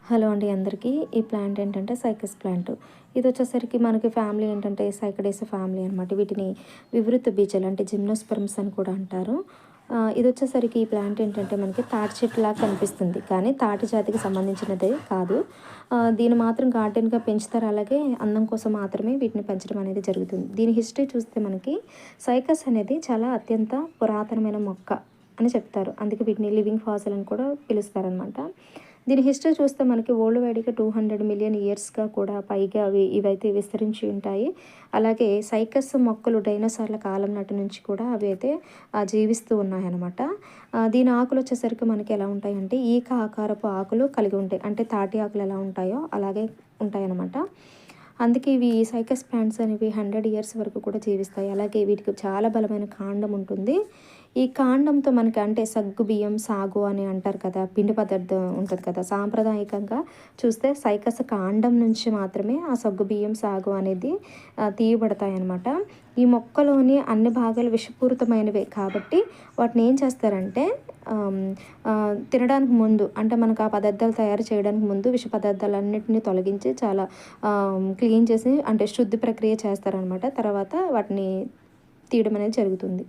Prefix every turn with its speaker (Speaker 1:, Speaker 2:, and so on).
Speaker 1: Hello అండి అందరికీ. ఈ ప్లాంట్ ఏంటంటే సైకస్ ప్లాంట్. ఇది వచ్చేసరికి మనకి ఫ్యామిలీ ఏంటంటే సైకడేసి ఫ్యామిలీ అనమాట. వీటిని వివృత బీజాలు అంటే జిమ్నోస్పెర్మ్స్ అని కూడా అంటారు. ఇది వచ్చేసరికి ఈ ప్లాంట్ ఏంటంటే మనకి తాటి చెట్టులాగా కనిపిస్తుంది, కానీ తాటి జాతికి సంబంధించినదే కాదు. దీన్ని మాత్రం గార్డెన్గా పెంచుతారు, అలాగే అందం కోసం మాత్రమే వీటిని పెంచడం అనేది జరుగుతుంది. దీని హిస్టరీ చూస్తే మనకి సైకస్ అనేది చాలా అత్యంత పురాతనమైన మొక్క అని చెప్తారు. అందుకే వీటిని లివింగ్ ఫాసిల్ అని కూడా పిలుస్తారనమాట. దీని హిస్టరీ చూస్తే మనకి వరల్డ్ వైడ్‌గా 200 మిలియన్ ఇయర్స్‌గా కూడా పైగా ఇవైతే విస్తరించి ఉంటాయి. అలాగే సైకస్ మొక్కలు డైనోసార్ల కాలం నాటి నుంచి కూడా అవి అయితే జీవిస్తూ ఉన్నాయన్నమాట. దీని ఆకులు వచ్చేసరికి మనకి ఎలా ఉంటాయంటే ఈక ఆకారపు ఆకులు కలిగి ఉంటాయి. అంటే తాటి ఆకులు ఎలా ఉంటాయో అలాగే ఉంటాయన్నమాట. అందుకే ఇవి సైకస్ ప్లాంట్స్ అనేవి 100 ఇయర్స్ వరకు కూడా జీవిస్తాయి. అలాగే వీటికి చాలా బలమైన కాండం ఉంటుంది. ఈ కాండంతో మనకి అంటే సగ్గు బియ్యం, సాగు అని అంటారు కదా, పిండి పదార్థం ఉంటుంది కదా. సాంప్రదాయకంగా చూస్తే సైకస్ కాండం నుంచి మాత్రమే ఆ సగ్గు బియ్యం, సాగు అనేది తీయబడతాయన్నమాట. ఈ మొక్కలోని అన్ని భాగాలు విషపూరితమైనవే కాబట్టి వాటిని ఏం చేస్తారంటే తినడానికి ముందు అంటే మనకు ఆ పదార్థాలు తయారు చేయడానికి ముందు విష పదార్థాలన్నిటిని తొలగించి చాలా క్లీన్ చేసి అంటే శుద్ధి ప్రక్రియ చేస్తారనమాట. తర్వాత వాటిని తీయడం అనేది జరుగుతుంది.